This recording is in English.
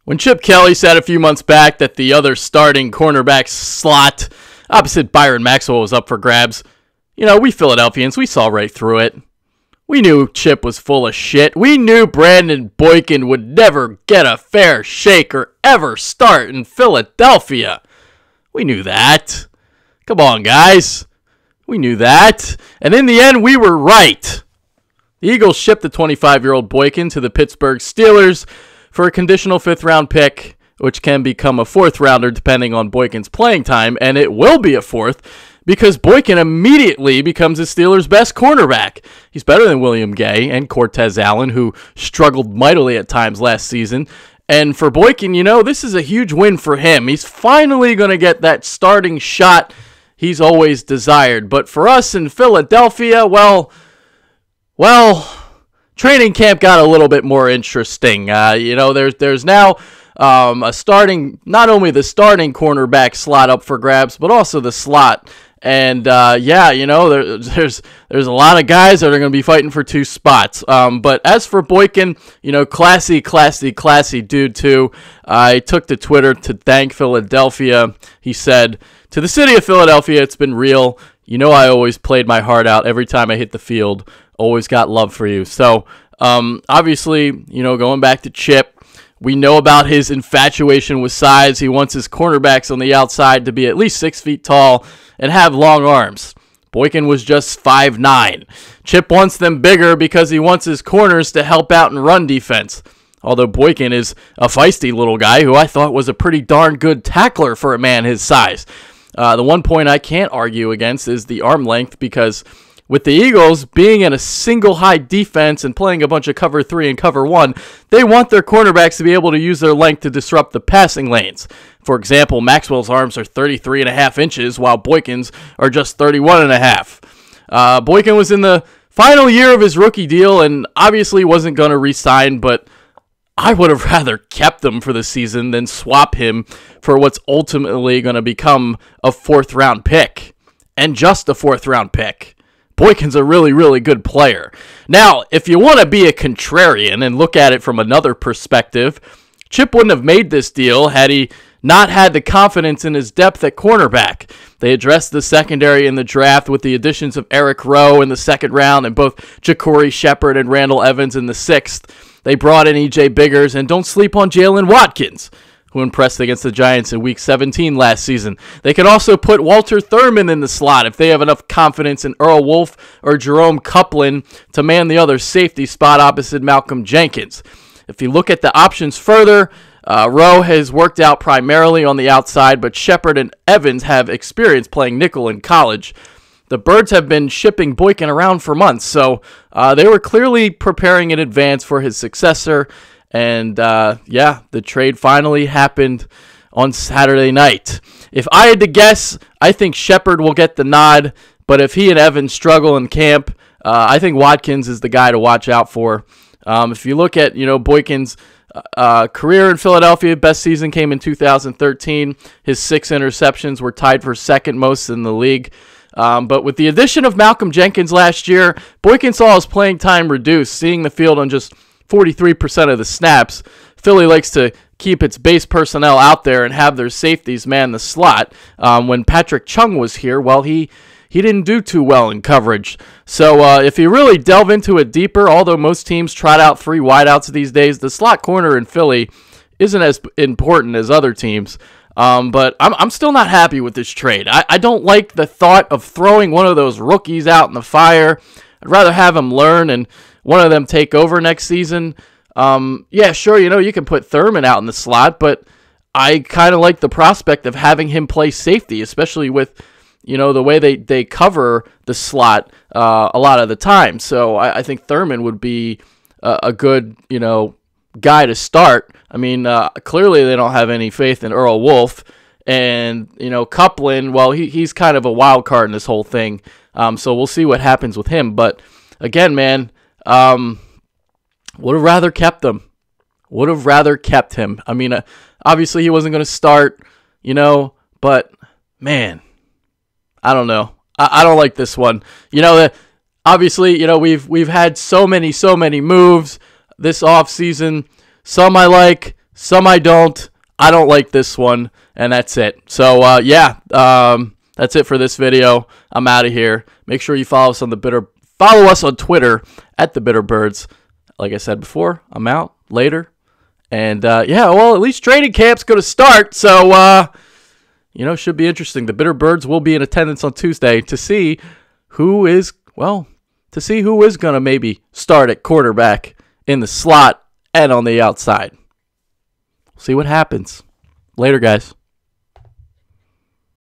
When Chip Kelly said a few months back that the other starting cornerback slot opposite Byron Maxwell was up for grabs, we Philadelphians, we saw right through it. We knew Chip was full of shit. We knew Brandon Boykin would never get a fair shake or ever start in Philadelphia. We knew that. Come on, guys. We knew that. And in the end, we were right. The Eagles shipped the 25-year-old Boykin to the Pittsburgh Steelers for a conditional 5th-round pick, which can become a 4th-rounder depending on Boykin's playing time, and it will be a 4th because Boykin immediately becomes the Steelers' best cornerback. He's better than William Gay and Cortez Allen, who struggled mightily at times last season. And for Boykin, this is a huge win for him. He's finally going to get that starting shot he's always desired. But for us in Philadelphia, well, training camp got a little bit more interesting. There's now a starting, not only the starting cornerback slot up for grabs, but also the slot. And there's a lot of guys that are going to be fighting for 2 spots. But as for Boykin, classy dude too. I took to Twitter to thank Philadelphia. He said, "To the city of Philadelphia, it's been real. I always played my heart out every time I hit the field. Always got love for you." So, obviously, going back to Chip, we know about his infatuation with size. He wants his cornerbacks on the outside to be at least 6 feet tall and have long arms. Boykin was just 5'9". Chip wants them bigger because he wants his corners to help out in run defense. Although Boykin is a feisty little guy who I thought was a pretty darn good tackler for a man his size. The one point I can't argue against is the arm length, because with the Eagles being in a single high defense and playing a bunch of cover 3 and cover 1, they want their cornerbacks to be able to use their length to disrupt the passing lanes. For example, Maxwell's arms are 33.5 inches, while Boykin's are just 31.5. Boykin was in the final year of his rookie deal and obviously wasn't going to re-sign, but I would have rather kept him for the season than swap him for what's ultimately going to become a 4th-round pick, and just a 4th-round pick. Boykin's a really, really good player. Now, if you want to be a contrarian and look at it from another perspective, Chip wouldn't have made this deal had he not had the confidence in his depth at cornerback. They addressed the secondary in the draft with the additions of Eric Rowe in the 2nd round and both Ja'Cory Shepard and Randall Evans in the 6th. They brought in E.J. Biggers, and don't sleep on Jalen Watkins, who impressed against the Giants in Week 17 last season. They could also put Walter Thurman in the slot if they have enough confidence in Earl Wolff or Jerome Copeland to man the other safety spot opposite Malcolm Jenkins. If you look at the options further, Rowe has worked out primarily on the outside, but Shepard and Evans have experience playing nickel in college. The Birds have been shipping Boykin around for months, so they were clearly preparing in advance for his successor. And, the trade finally happened on Saturday night. If I had to guess, I think Shepard will get the nod, but if he and Evans struggle in camp, I think Watkins is the guy to watch out for. If you look at, Boykin's career in Philadelphia, best season came in 2013. His 6 interceptions were tied for 2nd most in the league. But with the addition of Malcolm Jenkins last year, Boykin saw his playing time reduced, seeing the field on just 43% of the snaps. Philly likes to keep its base personnel out there and have their safeties man the slot. When Patrick Chung was here, he didn't do too well in coverage. So if you really delve into it deeper, although most teams trot out 3 wideouts these days, the slot corner in Philly isn't as important as other teams. But I'm still not happy with this trade. I don't like the thought of throwing one of those rookies out in the fire. I'd rather have them learn and one of them take over next season. Sure, you can put Thurman out in the slot, but I kind of like the prospect of having him play safety, especially with, the way they cover the slot a lot of the time. So I think Thurman would be a good, guy to start. I mean, clearly they don't have any faith in Earl Wolff. And, Copeland, he's kind of a wild card in this whole thing. So we'll see what happens with him. But, again, man, would have rather kept him. Would have rather kept him. I mean, obviously he wasn't going to start, but, man, I don't know. I don't like this one. Obviously, we've had so many moves this offseason. Some I like, Some I don't. I don't like this one, and that's it. So, that's it for this video. I'm out of here. Make sure you follow us on follow us on Twitter at the Bitterbirds. Like I said before, I'm out later. And, well, at least training camp's going to start. So, should be interesting. The Bitterbirds will be in attendance on Tuesday to see who is going to maybe start at quarterback in the slot and on the outside. See what happens. Later, guys.